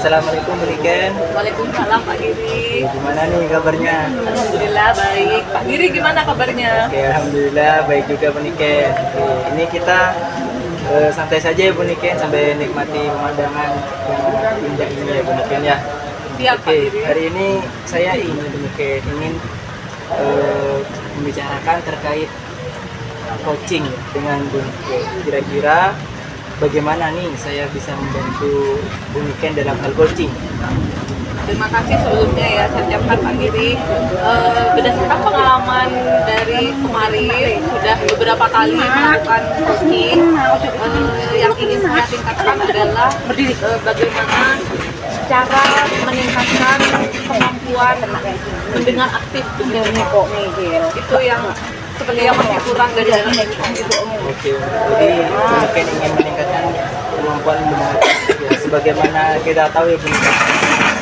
Assalamualaikum Bu Niken. Waalaikumsalam Pak Giri. Gimana nih kabarnya? Alhamdulillah baik. Pak Giri gimana kabarnya? Oke, alhamdulillah baik juga Bu Niken. Oke, ini kita santai saja ya Bu Niken sambil nikmati pemandangan yang indah ini ya Bu Niken ya. Siap Pak Oke, Giri. hari ini saya ingin membicarakan terkait coaching dengan Bu Niken. Kira-kira bagaimana nih saya bisa membantu Bu Niken dalam hal coaching? Terima kasih sebelumnya ya, saya ucapkan Pak Giri. Berdasarkan pengalaman dari kemarin, sudah beberapa kali melakukan coaching. Yang ingin saya tingkatkan adalah bagaimana cara meningkatkan kemampuan mendengar aktif. Itu yang sebenarnya masih kurang dari dalam itu. Oke, jadi mungkin ingin meningkatkan kemampuan mendengar ya, sebagaimana kita tahu ya Bu,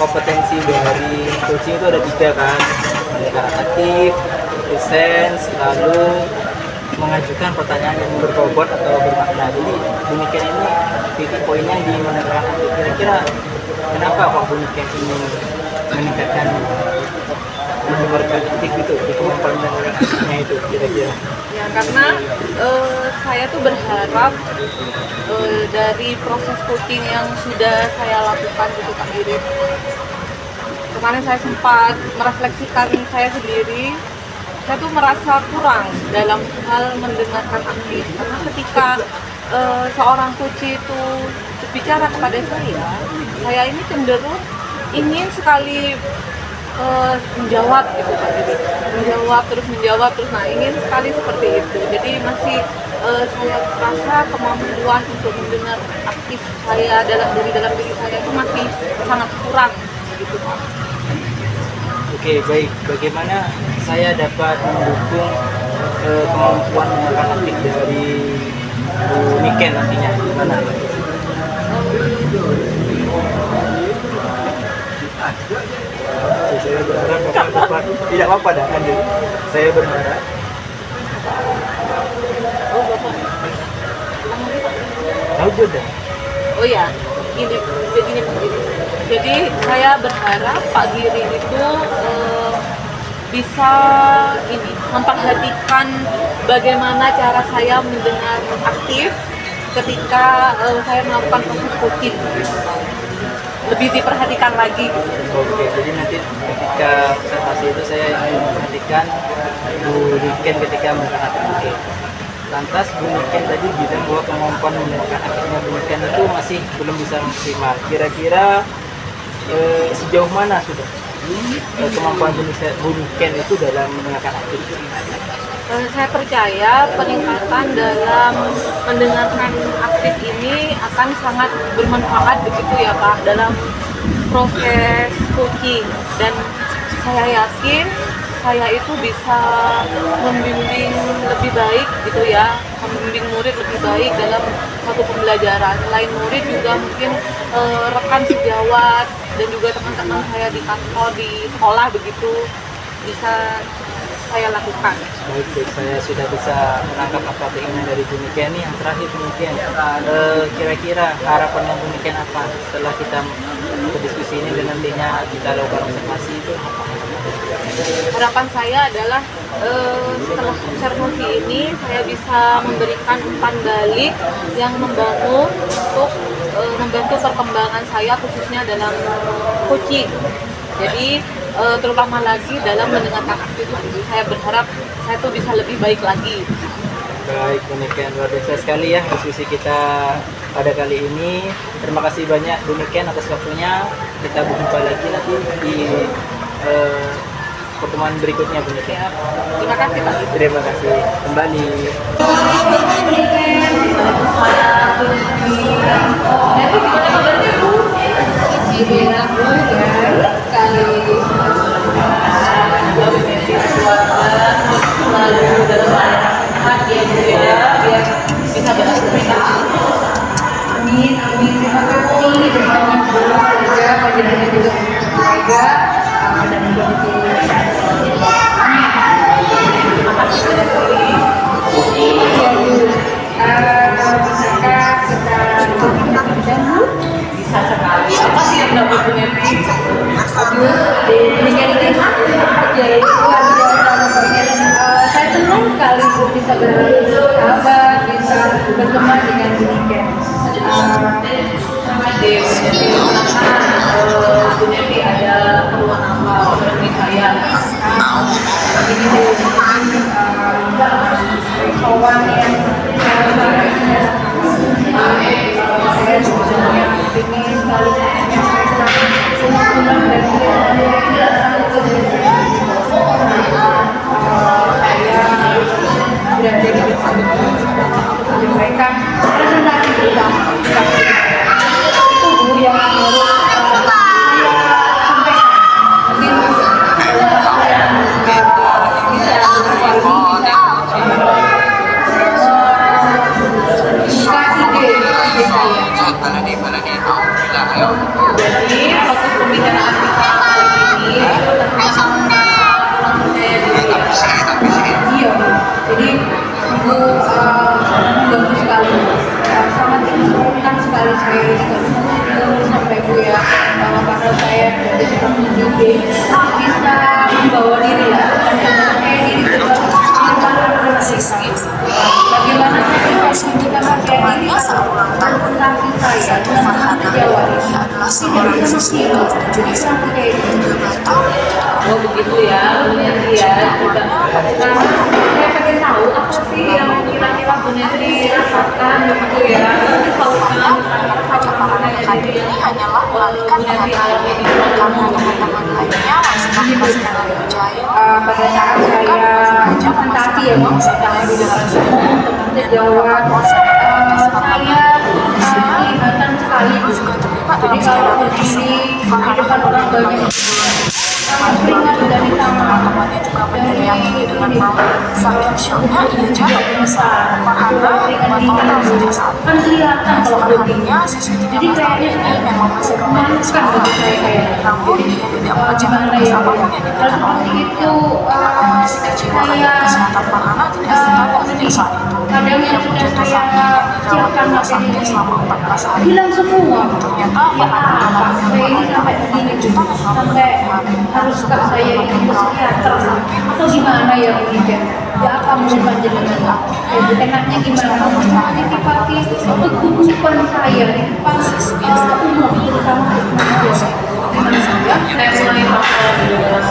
kompetensi dari coaching itu ada 3 kan, mendengar aktif, presence, lalu mengajukan pertanyaan yang berbobot atau bermakna. Jadi demikian ini titik poinnya di mendengar aktif. Kira-kira kenapa kok Bu Niken ingin meningkatkan mendengar aktif itu, di kemampuan mendengar aktifnya itu kira-kira? Ya, karena saya tuh berharap dari proses coaching yang sudah saya lakukan gitu Pak Giri. Kemarin saya sempat merefleksikan saya sendiri, saya tuh merasa kurang dalam hal mendengarkan aktif. Karena ketika seorang coach itu berbicara kepada saya ini cenderung ingin sekali menjawab gitu Pak Giri, menjawab terus, nah ingin sekali seperti itu. Jadi masih saya rasa kemampuan untuk mendengar aktif saya dalam diri saya itu masih sangat kurang gitu Pak. Oke, baik. Bagaimana saya dapat mendukung kemampuan mendengar aktif dari Bu Niken nantinya? Gimana? Saya berharap Bapak tidak apa-apa dah lanjut. Saya berharap tahu sudah. Oh ya, gini Pak Giri. Jadi saya berharap Pak Giri itu bisa memperhatikan bagaimana cara saya mendengar aktif ketika saya melakukan proses coaching. Lebih diperhatikan lagi. Oke, jadi nanti ketika observasi itu saya ingin memperhatikan Bu Niken ketika mendengar aktif. Lantas Bu Niken tadi bilang bahwa kemampuan mendengar aktifnya Bu Niken itu masih belum bisa maksimal. Kira-kira sejauh mana sudah kemampuan Bu Niken itu dalam mendengarkan aktif? Saya percaya peningkatan dalam mendengarkan aktif ini akan sangat bermanfaat begitu ya Pak dalam proses coaching, dan saya yakin saya itu bisa membimbing lebih baik gitu ya, membimbing murid lebih baik dalam satu pembelajaran. Selain murid juga mungkin rekan sejawat dan juga teman-teman saya di kantor, di sekolah begitu bisa saya lakukan. Baik, saya sudah bisa menangkap apa keinginan dari Bu Niken. Yang terakhir Bu Niken, kira-kira harapan yang Bu Niken apa setelah kita berdiskusi ini dan nantinya kita lakukan observasi itu apa? Harapan saya adalah setelah observasi ini saya bisa memberikan umpan balik yang membangun untuk membantu perkembangan saya khususnya dalam coaching. Jadi terutama lagi dalam mendengarkan aktif. Saya berharap saya tuh bisa lebih baik lagi. Baik Bu Niken, luar biasa sekali ya diskusi kita pada kali ini. Terima kasih banyak Bu Niken atas waktunya. Kita berjumpa lagi nanti di pertemuan berikutnya Bu Niken. Terima kasih Pak. Terima kasih kembali. Jadi gimana kabarnya Bu? Gimana Bu ya? Kali lalu dalam sehat ya Bu ya, biar bisa beraktivitas. Amin, amin. Terima kasih. Terima kasih juga penjelasan juga keluarga dan kondisi terima kasih sekali. Bisa sekali. Apa sih yang dapat bisa bersahabat, bisa berteman dengan Buniken. Di Buneti ada keluhan apa berarti saya ini kawan yang saya sebenarnya ingin sekali menyampaikan ulang dan saya berada di depan menyampaikan presentasi bersama itu guru yang harus jadi fokus pembicaraan kita kali ini itu tentang kurang percaya diri ya. Iya, jadi itu bagus sekali, sangat menguntungkan sekali saya ini sampai Bu ya, karena saya dari seorang pendidik bisa membawa diri ya, percaya diri itu bagaimana saya kita percaya diri presentasi saya tentang Jawa ini tidak bisa mestilah jadi sampai oh begitu ya, Bunetri ya juga. Nah, saya pengen tahu apa sih yang kira-kira Bunetri rasakan begitu ya, nanti tahukan apa Bunetri ini hanyalah Bunetri alami di teman-teman lainnya masih pada saat saya presentasi ya saya di depan umum terjawab saya kelihatan sekali jadi kalau begini di depan orang banyak sangat ringan dari teman-temannya juga meneriaki dengan malu saking syoknya ia jatuh pingsan karena botol saja saat kan kelihatan kalau begini jadi kayaknya ini memang masih memalukan bagi saya kayak namun ia tidak mengejar apapun yang diberikan oleh itu saya kesehatan Farhana tidak segampang saat itu kadang yang sudah saya siapkan materi selama 14 hari hilang semua ternyata Farhana saya ini sampai begini sampai harus kak saya ini psikiater atau gimana ya mungkin ya apa menurut panjenengan enaknya gimana antipati kegugupan saya di depan umum terutama saya mulai hafal di dalam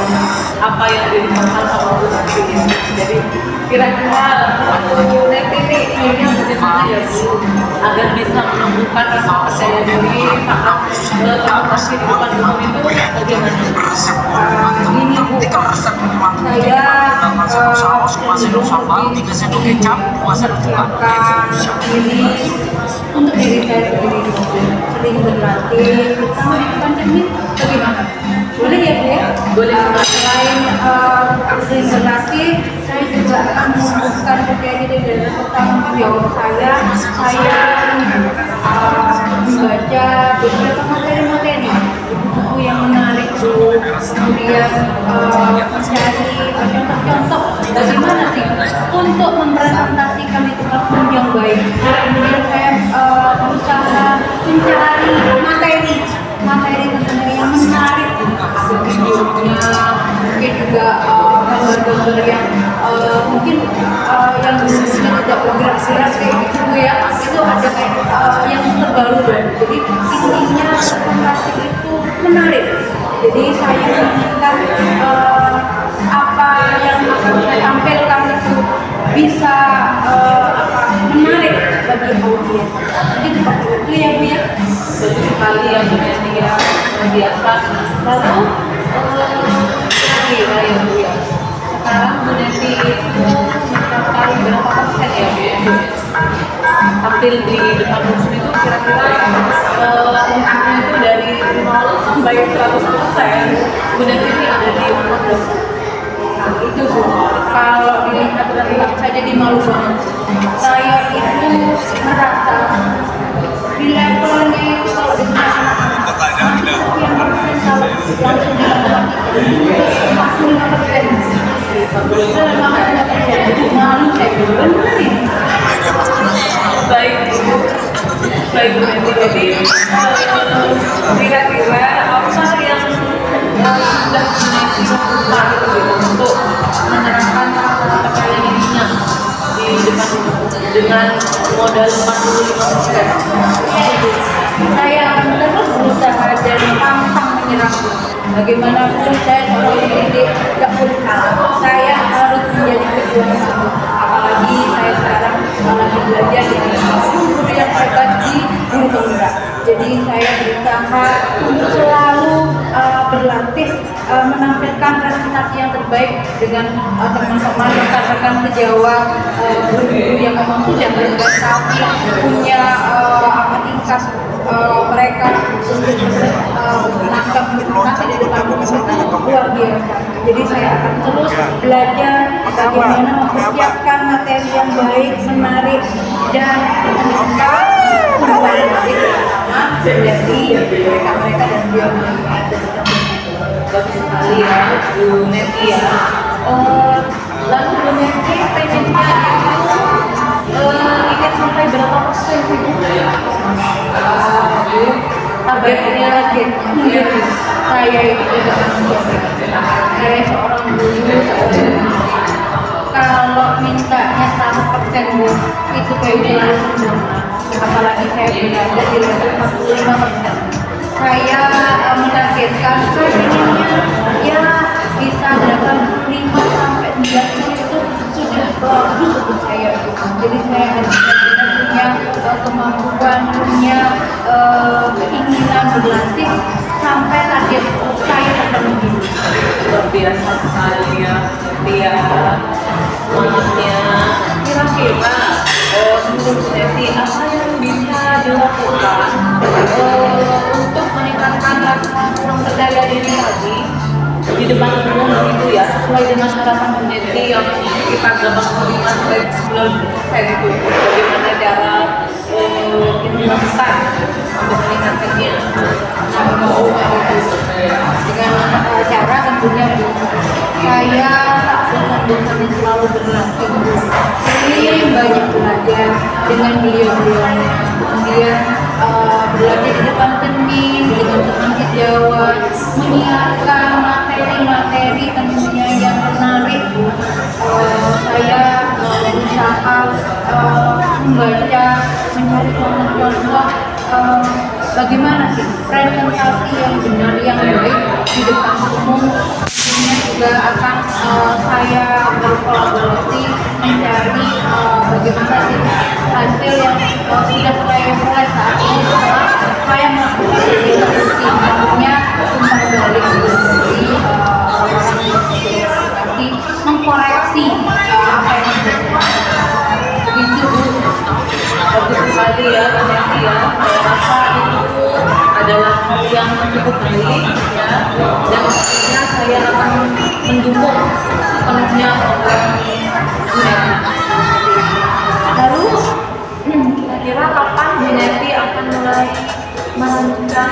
apa yang dibicarakan sama Bu Neti ya. Jadi kira-kira Bu Neti ini kayaknya bagaimana ya Bu agar bisa menumbuhkan rasa percaya diri saat transaksi di depan umum itu bagaimana? Ini Bu, saya ini untuk diri saya sendiri sering berlatih sama di depan cermin bagaimana? Boleh ya Bu ya? Boleh. Selain sering berlatih, saya juga akan menumbuhkan percaya diri dan tentang jawab saya membaca beberapa materi-materi buku yang menarik Bu, kemudian mencari contoh-contoh bagaimana sih untuk mempresentasikan itu platform yang baik. Kemudian saya berusaha mencari materi tentunya yang menarik, ada videonya, mungkin juga gambar-gambar yang mungkin yang tidak bergerak-gerak kayak gitu ya, itu ada kayak yang terbaru dong. Jadi intinya presentasi itu menarik. Jadi saya menginginkan apa yang akan saya tampilkan itu bisa menarik bagi audiens. Mungkin seperti itu ya Bu ya. Bagus sekali ya Bu Neti ya, biasa. Lalu kira-kira ya Bu ya, sekarang Bu Neti itu mencapai berapa persen ya Bu ya? Tampil di depan umum itu kira-kira umurnya itu dari 0 sampai 100%. Bu Neti ini ada di umur berapa? Nah itu Bu, kalau dilihat rendah saya jadi malu banget. Saya itu merasa di levelnya itu kalau di sekian persen kalau langsung dilakukan 45%. Jadi malu saya bener nih. Baik Bu Neti, jadi kira-kira apa yang sudah Bu Neti lakukan untuk menerapkan percaya dirinya di dengan modal 45%. Saya akan terus berusaha dan pantang menyerah. Bagaimanapun saya seorang pendidik tidak boleh kalah. Saya harus menjadi pejuang. Apalagi saya sekarang lagi belajar dengan guru yang hebat di Guru Pemuda. Jadi saya berusaha untuk selalu berlatih menampilkan presentasi yang terbaik dengan teman-teman rekan-rekan sejawat, guru-guru yang memang sudah bertugas tapi punya tingkat mereka untuk menangkap informasi di depan luar biasa. Jadi saya akan terus belajar bagaimana mempersiapkan materi yang baik, menarik, dan meningkat dari mereka-mereka dan beliau. Bagus sekali ya Bu Neti ya. Lalu Bu Neti pengennya ingin sampai berapa persen Bu? Targetnya saya itu saya seorang guru, kalau mintanya 100% Bu, itu kayaknya sempurna. Apalagi saya berada di level 45%. Saya menargetkan saya inginnya ya bisa 85 sampai 90 itu sudah bagus untuk saya. Jadi saya harus punya kemampuan, punya keinginan berlatih sampai target saya terpenuhi. Luar biasa sekali ya dia semangatnya. Kira-kira menurut Bu Neti apa yang bisa dilakukan untuk meningkatkan rasa kurang percaya diri tadi di depan umum begitu ya, sesuai dengan harapan Bu Neti yang kita gampang melihat baik 90% itu bagaimana cara dilakukan untuk meningkatkannya. Dengan cara tentunya saya tak bosan-bosan selalu berlatih, sering banyak belajar dengan beliau-beliaunya, kemudian belajar di depan cermin dengan teman sejawat, menyiapkan materi-materi tentunya yang menarik. Saya berusaha membaca, mencari contoh-contoh bagaimana sih presentasi yang benar, yang baik di depan umum. Ini juga akan saya berkolaborasi mencari bagaimana sih hasil yang sudah saya mulai saat ini setelah saya melakukan diskusi, tentunya umpan balik dari orang yang presentasi, mengkoreksi apa yang terjadi. Begitu Bu. Bagus sekali ya Bu Neti ya. Saya rasa itu adalah hal yang cukup baik ya, dan pastinya saya akan mendukung sepenuhnya program Bu Neti. Lalu kira-kira kapan Bu Neti akan mulai melanjutkan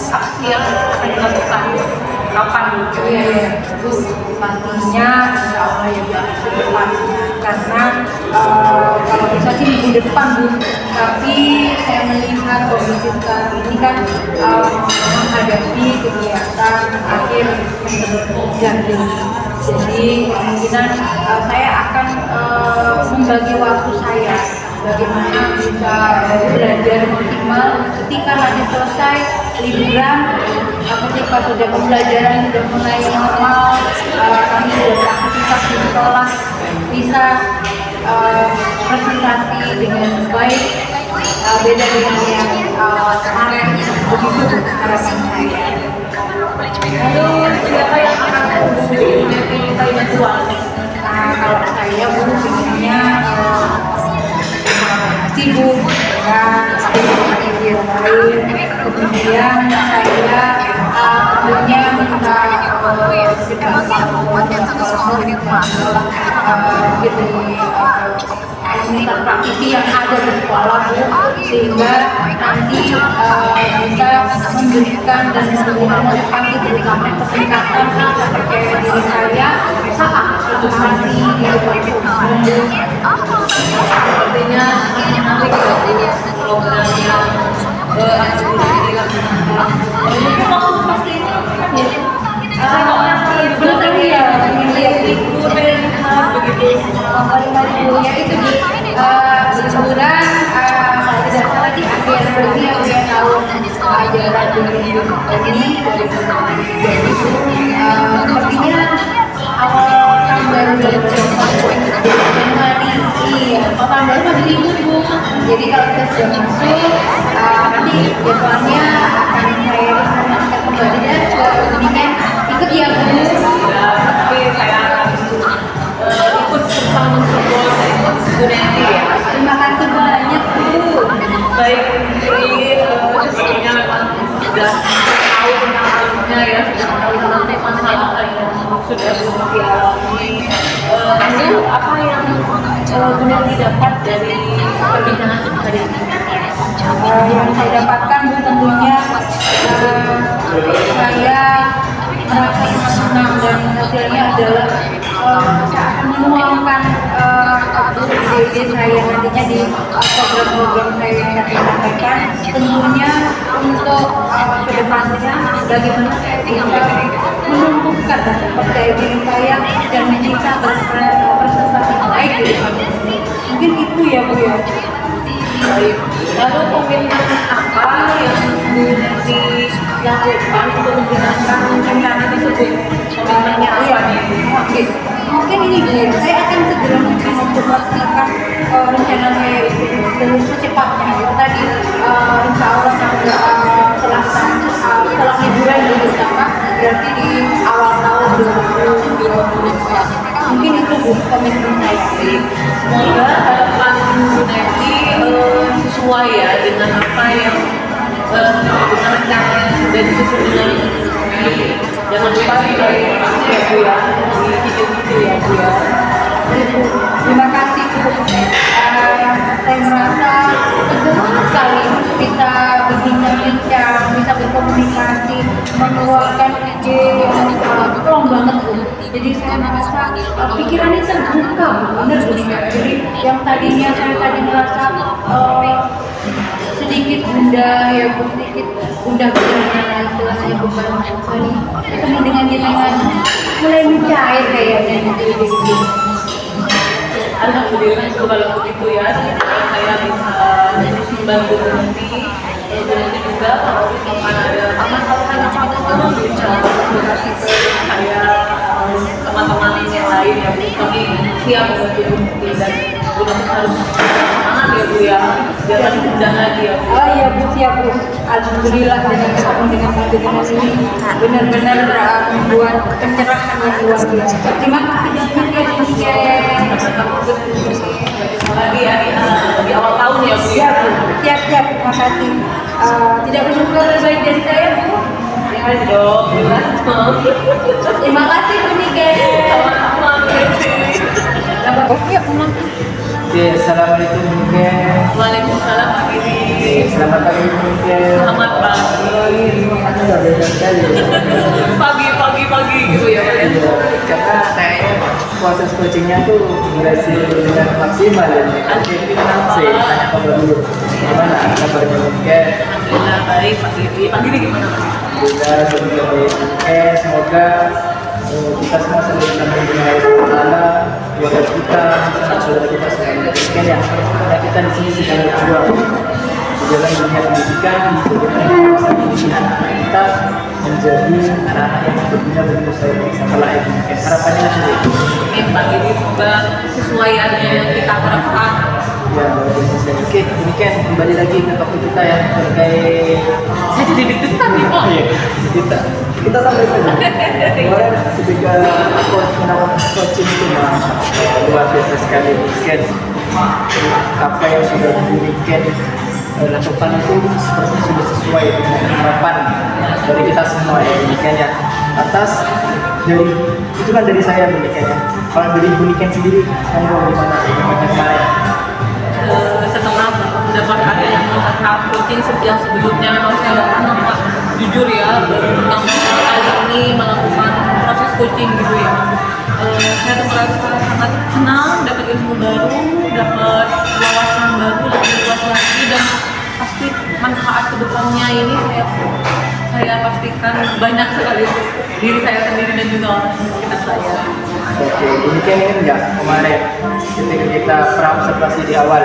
aksi yang akan dilakukan? Kapan Bu? Bu, pastinya insya Allah ya Bu, depan. Karena kalau bisa sih minggu depan Bu, tapi saya melihat kondisi sekarang ini kan menghadapi kegiatan akhir ganjil. Jadi kemungkinan saya akan membagi waktu saya bagaimana bisa belajar maksimal ketika nanti selesai liburan, ketika sudah pembelajaran sudah mulai normal, kami sudah aktivitas di sekolah bisa presentasi dengan baik, beda dengan yang kemarin. Begitu harapan saya. Lalu siapa yang akan menghubungi Bu Neti Kalimantan Juang? Nah, kalau saya Bu sebenarnya sibuk dengan aktivitas yang lain. Kemudian saya tentunya minta minta praktisi yang ada di sekolah Bu, sehingga nanti bisa memberikan dan memberikan motivasi terutama peningkatan rasa percaya diri saya saat presentasi di depan umum. Sepertinya nanti kita punya programnya akan dilakukan. Mungkin waktu pasti ini kan ya. Saya nggak pernah juga tadi ya, ingin lihat libur, pengen lihat begitu. Kali-kali ya itu kebetulan tidak salah di akhir ini aku yang tahu ajaran dari ini dari jadi sepertinya awal tahun baru dari Januari, iya tahun baru masih libur Bu. Jadi kalau kita sudah masuk nanti jadwalnya akan saya informasikan kembali dan kemudian ikut ya Bu. Tapi saya akan ikut serta mensupport Bu Neti ya. Terima kasih banyak Bu. Baik, jadi sebenarnya memang sudah tahu tentang alurnya ya, sudah tahu tentang masalah yang sudah dialami. Lalu apa yang Bu Neti dapat dari perbincangan hari ini? Yang saya dapatkan Bu tentunya saya merasa senang dan hasilnya adalah saya akan menuangkan ide-ide saya nantinya di program-program saya yang saya sampaikan, tentunya untuk kedepannya bagaimana saya bisa menumbuhkan percaya diri saya dan bisa berprestasi baik di depan. Mungkin itu ya Bu ya. Baik, lalu komitmen apa yang Bu Neti lakukan untuk menjalankan rencana tersebut? Komitmennya apa nih? Oke, mungkin ini Bu, saya akan segera mungkin memperhatikan rencana saya itu dengan secepatnya. Itu tadi insya Allah setelah liburan di bersama berarti di awal tahun 2024. Mungkin itu Bu komitmen saya. Semoga harapan Bu Neti sesuai ya dengan apa yang dengan rencana yang sudah disusun dengan jangan lupa ya Bu ya di video-video ya Bu ya. Terima kasih Bu. Saya merasa senang sekali bisa berbincang-bincang, bisa berkomunikasi, mengeluarkan ide yang plong banget Bu. Jadi saya merasa pikirannya terbuka, benar Bu Nika. Jadi yang tadinya saya tadi merasa sedikit gundah ya Bu, sedikit gundah lah istilahnya bukan tadi ketemu dengan jenengan mulai mencair kayaknya gitu. Alhamdulillah kalau begitu ya saya bisa membantu Bu Neti. Bu Neti juga kalau misalkan ada tambahan apapun bisa komunikasi ke saya teman-teman yang lain ya Bu. Kami siap membantu Bu Neti dan Bu Neti harus semangat ya Bu ya, jangan mudah lagi ya Bu. Oh iya Bu, siap Bu. Alhamdulillah dengan ketemu dengan ini benar-benar membuat pencerahan yang luar biasa. Terima kasih banyak ya Bu. Lagi ya di awal tahun ya Bu ya. Siap, terima kasih. Tidak bersyukur lebih baik dari saya Bu. Ya dong, jelas dong. Terima kasih Bu Nika. Sama-sama Bu Neti. Oke, Oke, assalamualaikum Mungkin. Waalaikumsalam Pak Giri. Selamat pagi Mungkin. Selamat pagi. Anu nggak beda sekali. Pagi gitu ya Pak ya. Karena kayaknya proses coachingnya tuh berhasil dengan maksimal ya. Alhamdulillah. Saya tanya kabar dulu. Gimana kabarnya Mungkin? Alhamdulillah baik Pak Giri. Pak Giri gimana Pak? Alhamdulillah semoga baik. Semoga kita semua selalu bisa mendengar Allah, keluarga kita, saudara kita semuanya. Mungkin ya, karena kita di sini sedang berjuang di dalam dunia pendidikan, bagaimana kita bisa mendidik anak-anak kita menjadi anak-anak yang berguna bagi masa depan kelak. Mungkin harapannya seperti itu. Amin Pak Giri, semoga sesuai adanya yang kita harapkan. Ya, luar biasa. Oke, demikian kembali lagi ke topik kita ya terkait Saya jadi deg-degan nih Pak. kita sampai saja. Kemarin ketika aku menawarkan coaching itu luar biasa sekali. Mungkin apa yang sudah diberikan lakukan itu sepertinya sudah sesuai dengan harapan dari kita semua ya. Demikian ya. Atas dari itu kan dari saya demikian ya. Kalau dari Buniken sendiri, kamu gimana kemarin? Setelah mendapat ada yang melakukan coaching yang sebelumnya memang saya nggak pernah Pak. Jujur ya, baru pertama kali ini melakukan proses coaching gitu ya. Saya tuh merasa sangat senang dapat ilmu baru, dapat wawasan baru lebih luas lagi dan pasti manfaat kedepannya ini saya pastikan banyak sekali untuk diri saya sendiri dan juga orang sekitar saya. Oke, demikian ini enggak kemarin ketika kita pra observasi di awal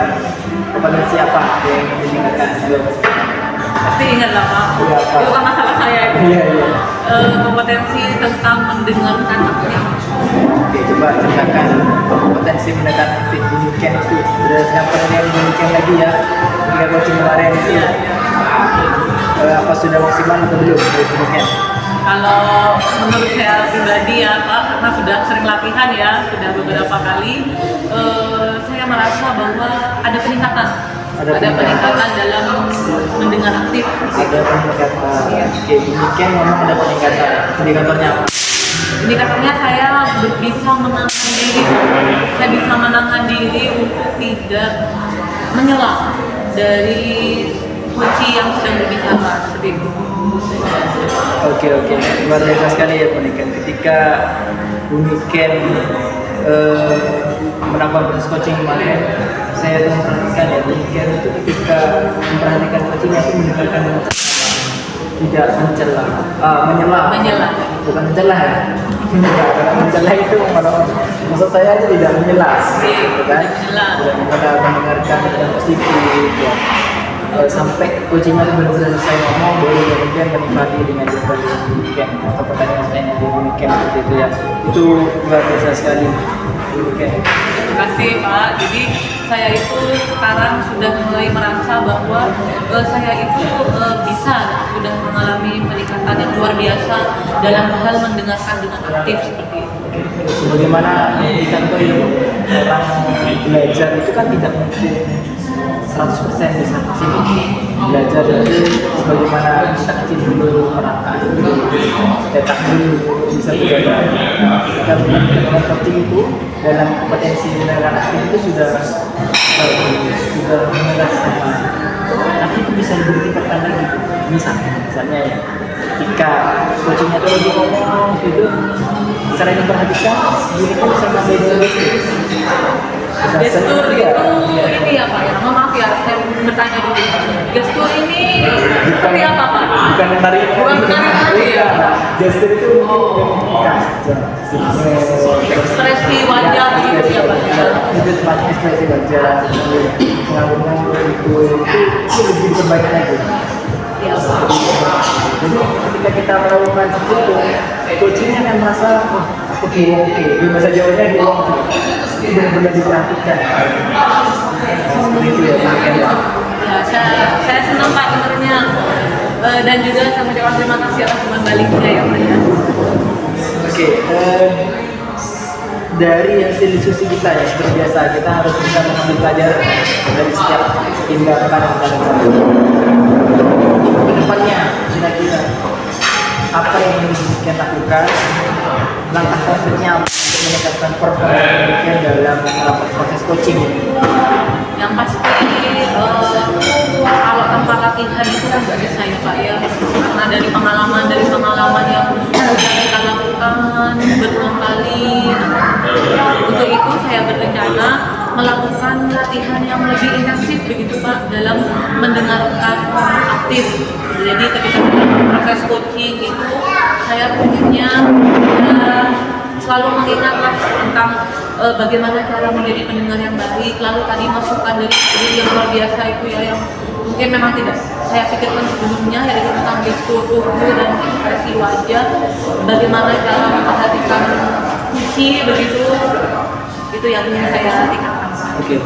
kompetensi apa yang ditingkatkan belum? Pasti ingat lah Pak, Iya, Pak. itu kan masalah saya itu. Iya iya. Kompetensi tentang mendengarkan aktif. Oke, coba ceritakan kompetensi mendengar aktif demikian itu berdasarkan penelitian demikian lagi ya. Ketika coaching kemarin itu Iya. apa sudah maksimal atau belum demikian? Kalau menurut saya pribadi ya Pak, karena sudah sering latihan ya, sudah beberapa kali, saya merasa bahwa ada peningkatan. Ada Peningkatan dalam mendengar aktif. Ada peningkatan. Oke, demikian memang ada peningkatan. Indikatornya apa? Indikatornya saya bisa menahan diri, saya bisa menahan diri untuk tidak menyela dari kunci yang sedang berbicara seperti itu. Oke, luar biasa sekali ya Puniken. Ketika Puniken melakukan proses coaching kemarin, saya tuh memperhatikan ya Puniken itu ketika memperhatikan coachingnya itu mendengarkan dengan tidak mencela, menyela, bukan mencela ya. Tidak, karena mencela itu maksud saya itu tidak menyela, gitu kan? Tidak mendengarkan dengan positif ya. Sampai coachingnya itu benar-benar selesai ngomong baru kemudian menikmati dengan jawaban demikian atau pertanyaan yang demikian seperti itu ya, itu luar biasa sekali demikian. Terima kasih Pak. Jadi saya itu sekarang sudah mulai merasa bahwa saya itu bisa sudah mengalami peningkatan yang luar biasa dalam hal mendengarkan dengan aktif seperti itu. Sebagaimana kita tahu ya, orang belajar itu kan tidak mungkin 100% bisa maksimal. Belajar dari sebagaimana kita kecil dulu merangkak dulu, cetak dulu bisa belajar. Kita dengan coaching itu dalam kompetensi mendengarkan aktif itu sudah mendengar sama. Tapi itu bisa ditingkatkan lagi. Misalnya ya, ketika coachingnya itu lagi ngomong gitu, selain memperhatikan, gini kan bisa ngambil Gestur itu ini ya Pak ya, maaf ya saya bertanya dulu. Gestur ini seperti apa Pak? Bukan menari. Bukan menari ya. Gestur itu Ekspresi wajah gitu ya Pak. Itu tempatnya ekspresi wajah. Ngomong itu lebih diperbaiki lagi. Ya Pak. Jadi ketika kita melakukan itu, coachingnya akan merasa aku oke. Di bahasa Jawanya itu benar-benar diperhatikan. Seperti itu ya, demikian ya. Ya, saya senang Pak dengarnya. Dan juga saya mengucapkan terima kasih atas teman baliknya ya Pak ya. Oke, dari hasil diskusi kita ya, seperti biasa kita harus bisa mengambil pelajaran dari setiap tindakan yang kita lakukan. Kedepannya kira-kira apa yang ingin kita lakukan, langkah konkretnya untuk meningkatkan performa dalam proses coaching ini. Yang pasti kalau tanpa latihan itu kan nggak bisa ya Pak ya, karena dari pengalaman yang sudah kita lakukan berulang kali. Untuk itu saya berencana melakukan latihan yang lebih intensif begitu Pak dalam mendengarkan aktif. Jadi ketika kita proses coaching itu saya punya selalu mengingatlah tentang bagaimana cara menjadi pendengar yang baik. Lalu tadi masukan dari yang luar biasa itu ya, yang mungkin memang tidak saya pikirkan sebelumnya, yaitu tentang gestur tubuh dan ekspresi wajah, bagaimana cara memperhatikan kunci begitu, itu yang ingin saya tingkatkan. Oke,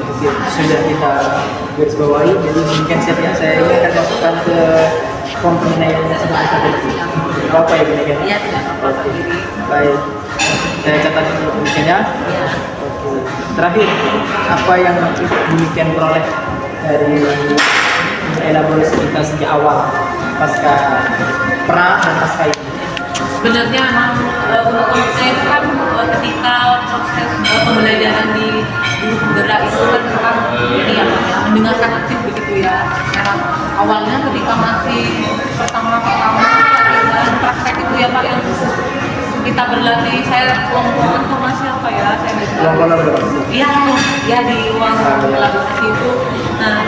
sudah kita garis bawahi. Jadi mungkin siapnya saya ini akan masukkan ke form penilaiannya sebelum kita beri. Apa ya penilaian? Iya, tidak apa-apa. Oke, baik. Saya catat dulu penilaiannya. Ya. Oke. Terakhir, apa yang demikian peroleh dari elaborasi kita sejak awal pasca pra dan pasca ini? Sebenarnya memang untuk saya itu kan ketika proses pembelajaran di guru penggerak itu kan memang ini ya Pak ya, mendengarkan aktif begitu ya. Karena awalnya ketika masih pertama latihan praktek itu ya Pak, yang kita berlatih, saya kelompok informasi apa ya, saya iya ya di ruang laboratorium itu. Nah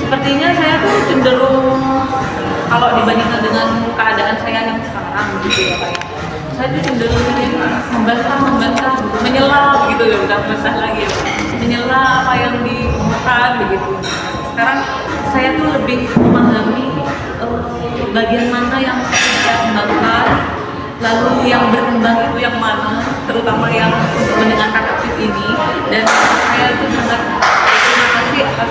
sepertinya saya tuh cenderung kalau dibandingkan dengan keadaan saya yang sekarang gitu ya Pak, saya tuh cenderung ingin membantah gitu, menyela begitu ya, udah membantah lagi ya, menyela apa yang dikemukakan begitu. Sekarang saya tuh lebih memahami bagian mana yang perlu saya kembangkan, lalu yang berkembang itu yang mana, terutama yang untuk mendengarkan aktif ini. Dan saya tuh sangat terima kasih atas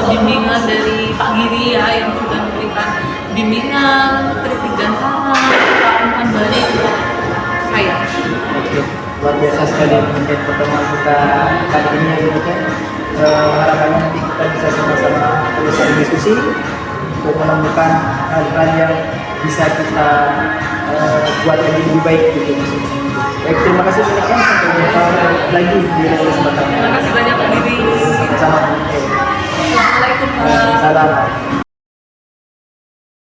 bimbingan dari Pak Giri ya, yang sudah memberikan bimbingan, kritik dan saran, serta umpan balik untuk saya. Oke, luar biasa sekali mungkin pertemuan kita kali ini ya gitu kan. Harapannya nanti kita bisa sama-sama terus berdiskusi untuk menemukan hal-hal yang bisa kita buat lebih baik gitu maksudnya. Baik, terima kasih banyak ya, sampai jumpa lagi di kesempatan. Terima kasih banyak Pak Giri. Sama. Assalamualaikum. Salam.